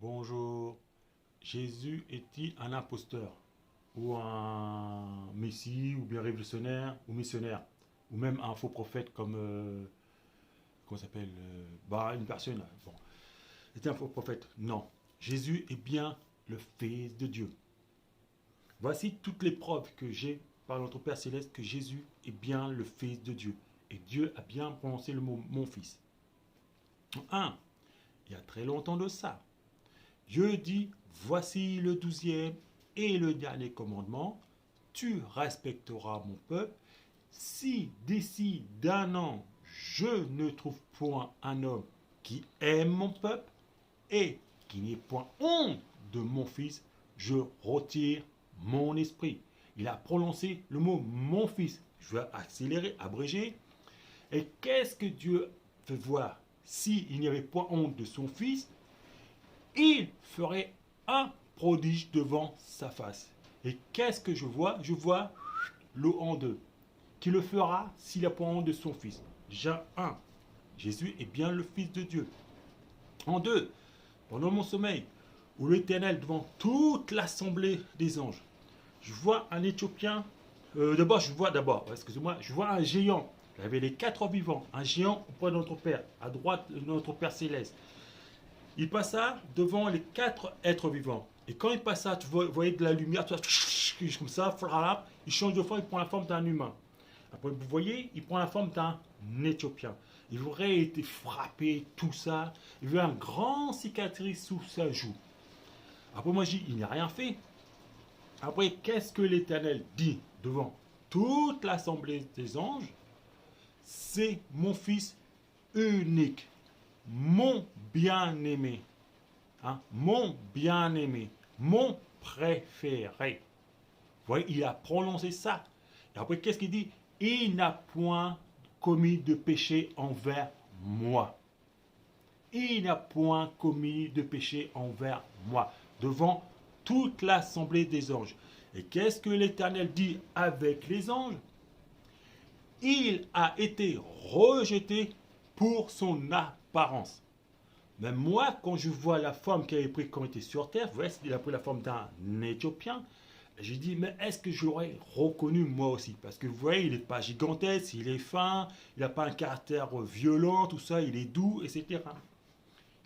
Bonjour. Jésus est-il un imposteur ou un messie ou bien révolutionnaire ou missionnaire ou même un faux prophète comme comment ça s'appelle une personne bon, est un faux prophète? Non. Jésus est bien le Fils de Dieu. Voici toutes les preuves que j'ai par notre Père céleste que Jésus est bien le Fils de Dieu et Dieu a bien prononcé le mot mon fils. Un, il y a très longtemps de ça. Dieu dit, voici le 12e et le dernier commandement, tu respecteras mon peuple. Si d'ici d'un an, je ne trouve point un homme qui aime mon peuple et qui n'ait point honte de mon fils, je retire mon esprit. Il a prononcé le mot mon fils. Je vais accélérer, abréger. Et qu'est-ce que Dieu fait voir? S'il n'y avait point honte de son fils, il ferait un prodige devant sa face. Et qu'est-ce que je vois? Je vois l'eau en deux. Qui le fera s'il a point honte de son fils? Déjà, un, Jésus est bien le Fils de Dieu. En deux, pendant mon sommeil, où l'Éternel devant toute l'assemblée des anges, je vois un Éthiopien. Je vois un géant. Il avait les quatre vivants, un géant auprès de notre Père, à droite de notre Père céleste. Il passa devant les quatre êtres vivants. Et quand il passa, tu voyais de la lumière, comme ça, il change de forme, il prend la forme d'un humain. Après, vous voyez, il prend la forme d'un Éthiopien. Il aurait été frappé, tout ça. Il avait un grand cicatrice sous sa joue. Après, moi, je dis, il n'a rien fait. Après, qu'est-ce que l'Éternel dit devant toute l'assemblée des anges? C'est mon fils unique, mon bien-aimé, hein, mon bien-aimé, mon préféré. Vous voyez, il a prononcé ça. Et après, qu'est-ce qu'il dit? Il n'a point commis de péché envers moi. Il n'a point commis de péché envers moi. Devant toute l'assemblée des anges. Et qu'est-ce que l'Éternel dit avec les anges? Il a été rejeté pour son apparence. Même moi, quand je vois la forme qu'il avait pris quand il était sur terre, vous voyez, il a pris la forme d'un Éthiopien. J'ai dit, mais est-ce que je l'aurais reconnu moi aussi? Parce que vous voyez, il n'est pas gigantesque, il est fin, il n'a pas un caractère violent, tout ça, il est doux, etc.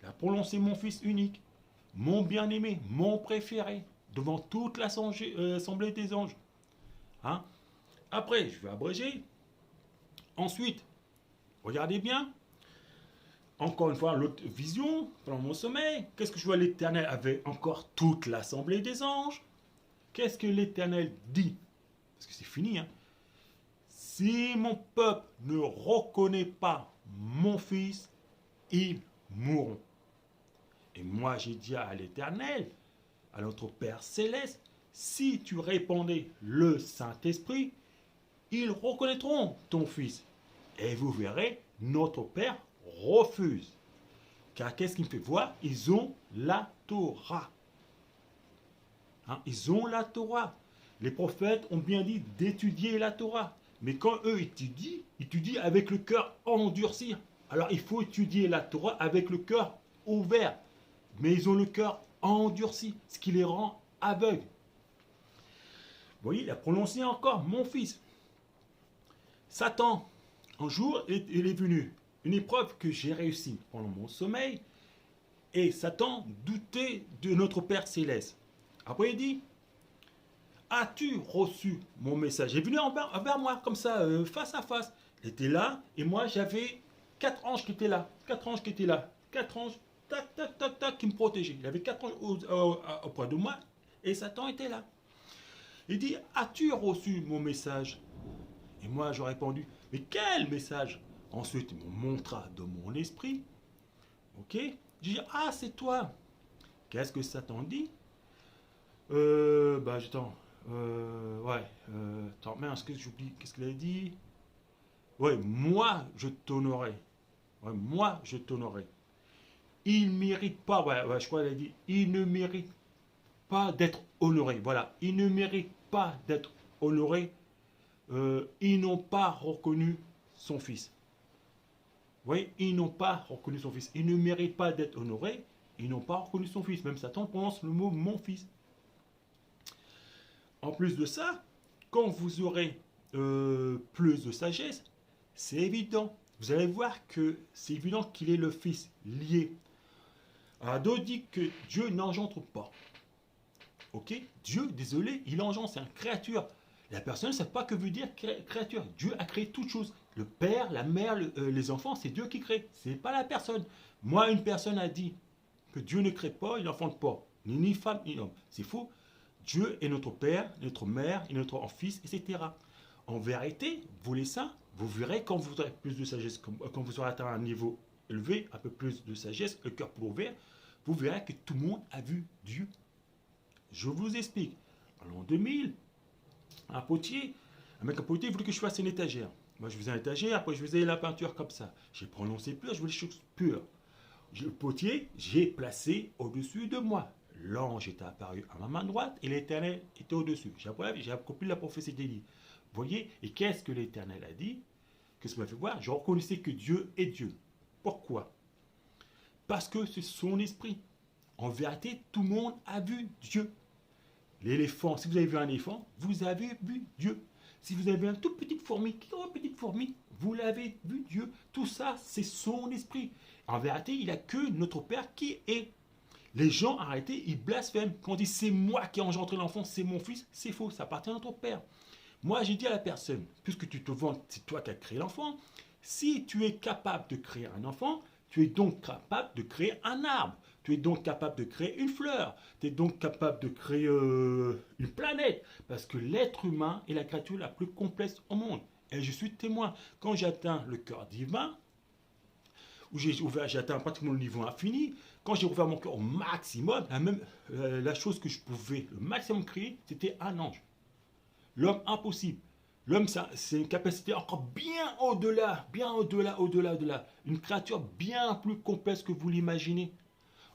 Il a prononcé mon fils unique, mon bien-aimé, mon préféré, devant toute l'assemblée des anges. Hein? Après, je vais abréger. Ensuite, regardez bien, encore une fois, l'autre vision, pendant mon sommeil, qu'est-ce que je vois? L'Éternel avait encore toute l'assemblée des anges. Qu'est-ce que l'Éternel dit? Parce que c'est fini. Hein? Si mon peuple ne reconnaît pas mon fils, ils mourront. Et moi, j'ai dit à l'Éternel, à notre Père céleste, si tu répandais le Saint-Esprit, ils reconnaîtront ton fils. Et vous verrez, notre Père refuse. Car qu'est-ce qu'il me fait voir? Ils ont la Torah. Hein, ils ont la Torah. Les prophètes ont bien dit d'étudier la Torah. Mais quand eux étudient avec le cœur endurci. Alors il faut étudier la Torah avec le cœur ouvert. Mais ils ont le cœur endurci, ce qui les rend aveugles. Vous voyez, il a prononcé encore mon fils. Satan, un jour, il est venu. Une épreuve que j'ai réussi pendant mon sommeil. Et Satan doutait de notre Père céleste. Après, il dit, as-tu reçu mon message? Il est venu envers moi, comme ça, face à face. Il était là, et moi, j'avais quatre anges qui étaient là. Quatre anges qui étaient là. Quatre anges, tac, tac, tac, tac, qui me protégeaient. Il y avait quatre anges auprès de moi, et Satan était là. Il dit, as-tu reçu mon message? Et moi, j'ai répondu, mais quel message? Ensuite, il me montra de mon esprit. Ok? J'ai dit, ah, c'est toi. Qu'est-ce que Satan dit? J'attends. Attends, mince, qu'est-ce que j'oublie? Qu'est-ce qu'il a dit? Ouais, moi, je t'honorerai. Ouais, moi, je t'honorerai. Il ne mérite pas, je crois qu'il a dit, il ne mérite pas d'être honoré. Voilà, il ne mérite pas d'être honoré. Ils n'ont pas reconnu son fils. Vous voyez, ils n'ont pas reconnu son fils. Il ne mérite pas d'être honoré. ils n'ont pas reconnu son fils. Même Satan prononce le mot mon fils. En plus de ça, quand vous aurez plus de sagesse, c'est évident. Vous allez voir que c'est évident qu'il est le fils lié. Alors, d'autres disent que Dieu n'engendre pas. Ok? Dieu, désolé, il engendre, c'est une créature. La personne ne sait pas que veut dire créature. Dieu a créé toutes choses. Le père, la mère, les enfants, c'est Dieu qui crée. Ce n'est pas la personne. Moi, une personne a dit que Dieu ne crée pas, il n'enfante pas. Ni femme, ni homme. C'est faux. Dieu est notre père, notre mère, et notre fils, etc. En vérité, vous les saints, vous verrez quand vous aurez plus de sagesse, quand vous aurez atteint un niveau élevé, un peu plus de sagesse, le cœur plus ouvert, vous verrez que tout le monde a vu Dieu. Je vous explique. En l'an 2000, un mec potier voulait que je fasse une étagère. Moi, je faisais une étagère, après je faisais la peinture comme ça. J'ai prononcé pur, je voulais les choses pures. Le potier, j'ai placé au-dessus de moi. L'ange était apparu à ma main droite et l'Éternel était au-dessus. J'ai accompli la prophétie d'Élie. Vous voyez? Et qu'est-ce que l'Éternel a dit? Qu'est-ce que ça m'a fait voir? Je reconnaissais que Dieu est Dieu. Pourquoi? Parce que c'est son esprit. En vérité, tout le monde a vu Dieu. L'éléphant, si vous avez vu un éléphant, vous avez vu Dieu. Si vous avez une toute petite fourmi, vous l'avez vu Dieu. Tout ça, c'est son esprit. En vérité, il n'y a que notre Père qui est. Les gens, arrêtez, ils blasphèment. Quand on dit c'est moi qui ai engendré l'enfant, c'est mon fils, c'est faux, ça appartient à notre Père. Moi, j'ai dit à la personne, puisque tu te vantes, c'est toi qui as créé l'enfant, si tu es capable de créer un enfant, tu es donc capable de créer un arbre. Tu es donc capable de créer une fleur. Tu es donc capable de créer une planète. Parce que l'être humain est la créature la plus complexe au monde. Et je suis témoin. Quand j'atteins le cœur divin, où j'ai atteint pratiquement le niveau infini, quand j'ai ouvert mon cœur au maximum, la chose que je pouvais le maximum créer, c'était un ange. L'homme impossible. L'homme, c'est une capacité encore bien au-delà. Une créature bien plus complexe que vous l'imaginez.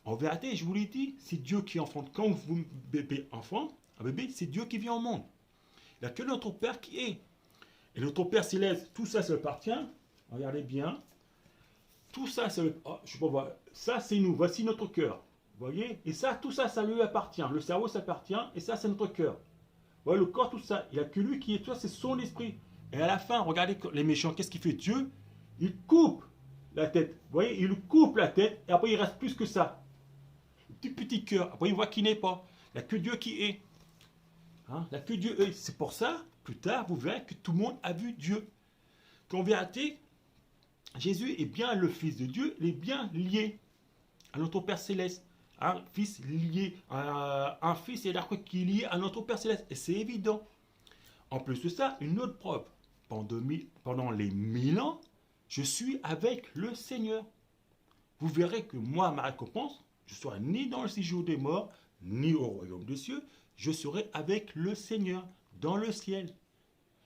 En vérité, je vous l'ai dit, c'est Dieu qui enfante. Quand vous bébé enfant, un bébé, c'est Dieu qui vient au monde. Il n'y a que notre Père qui est. Et notre Père céleste, tout ça, ça lui appartient. Regardez bien. Tout ça, ça c'est nous. Voici notre cœur. Vous voyez? Et ça, tout ça, ça lui appartient. Le cerveau, ça appartient. Et ça, c'est notre cœur. Vous voyez, le corps, tout ça. Il n'y a que lui qui est toi, c'est son esprit. Et à la fin, regardez les méchants. Qu'est-ce qu'il fait? Dieu, il coupe la tête. Vous voyez? Il coupe la tête. Et après, il reste plus que ça. Petit cœur. Après, il voit qui n'est pas. Il n'y a que Dieu qui est. Hein? Il n'y a que Dieu est. C'est pour ça, plus tard, vous verrez que tout le monde a vu Dieu. Qu'en vérité, Jésus est bien le Fils de Dieu, il est bien lié à notre Père Céleste. Un fils lié, un fils c'est-à-dire qui est lié à notre Père Céleste. Et c'est évident. En plus de ça, une autre preuve. Pendant les 1000 ans, je suis avec le Seigneur. Vous verrez que moi, ma récompense, je ne serai ni dans le séjour des morts, ni au royaume des cieux. Je serai avec le Seigneur dans le ciel.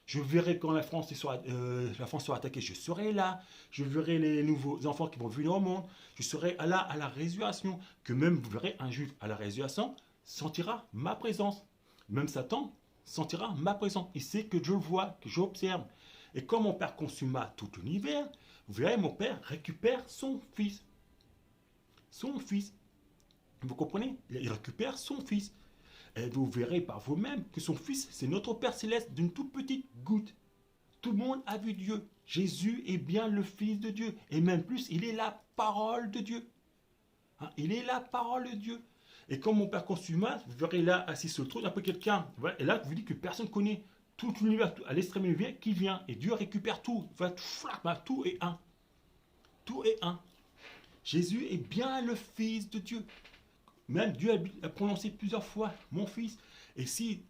Je verrai quand la France sera attaquée, je serai là. Je verrai les nouveaux enfants qui vont venir au monde. Je serai là à la résurrection. Que même, vous verrez, un juif à la résurrection sentira ma présence. Même Satan sentira ma présence. Il sait que je le vois, que j'observe. Et quand mon Père consuma tout l'univers, vous verrez, mon Père récupère son Fils. Son Fils. Vous comprenez? Il récupère son Fils. Et vous verrez par vous-même que son Fils, c'est notre Père Céleste d'une toute petite goutte. Tout le monde a vu Dieu. Jésus est bien le Fils de Dieu. Et même plus, il est la parole de Dieu. Hein, il est la parole de Dieu. Et quand mon Père consuma, vous verrez là, assis sur le trône, un peu quelqu'un. Et là, vous dites que personne ne connaît tout l'univers, à l'extrême univers, qui vient. Et Dieu récupère tout. Tout est un. Tout est un. Jésus est bien le Fils de Dieu. Même Dieu a prononcé plusieurs fois, mon fils. Et s'il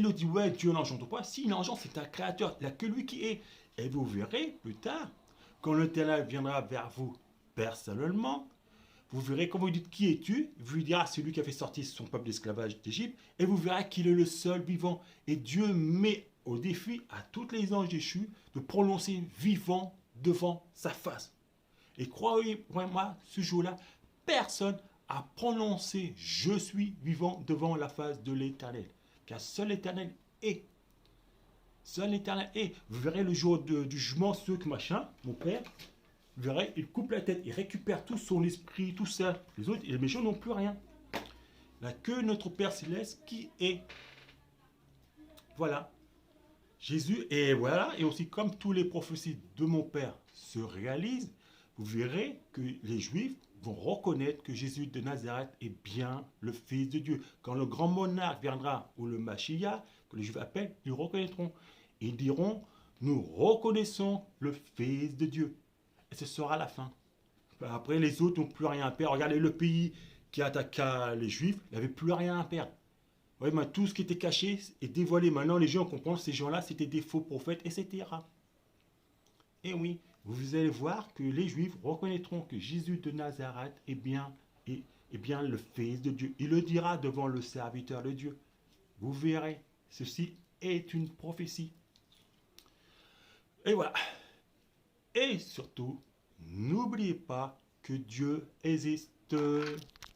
nous dit, ouais, Dieu n'engendre pas, s'il engendre, c'est un créateur. Il n'y a que lui qui est. Et vous verrez plus tard, quand l'Éternel viendra vers vous personnellement, vous verrez, quand vous dites, qui es-tu? Vous lui direz, c'est lui qui a fait sortir son peuple d'esclavage d'Égypte. Et vous verrez qu'il est le seul vivant. Et Dieu met au défi à tous les anges déchus de prononcer vivant devant sa face. Et croyez-moi, ce jour-là, personne à prononcer « Je suis vivant » devant la face de l'Éternel. Car seul l'Éternel est. Seul l'Éternel est. Vous verrez le jour du jugement, ceux que mon Père, vous verrez, il coupe la tête, il récupère tout son esprit, tout ça. Les autres, les méchants n'ont plus rien. Il n'y a que notre Père Céleste qui est. Voilà. Jésus, et voilà, et aussi comme tous les prophéties de mon Père se réalisent, vous verrez que les Juifs vont reconnaître que Jésus de Nazareth est bien le Fils de Dieu. Quand le grand monarque viendra, ou le Mashiach, que les Juifs appellent, ils reconnaîtront. Ils diront, nous reconnaissons le Fils de Dieu. Et ce sera la fin. Après, les autres n'ont plus rien à perdre. Regardez le pays qui attaqua les Juifs, il n'avait plus rien à perdre. Oui, mais tout ce qui était caché est dévoilé. Maintenant, les gens comprennent que ces gens-là, c'était des faux prophètes, etc. Et oui, vous allez voir que les Juifs reconnaîtront que Jésus de Nazareth est bien le Fils de Dieu. Il le dira devant le serviteur de Dieu. Vous verrez, ceci est une prophétie. Et voilà. Et surtout, n'oubliez pas que Dieu existe.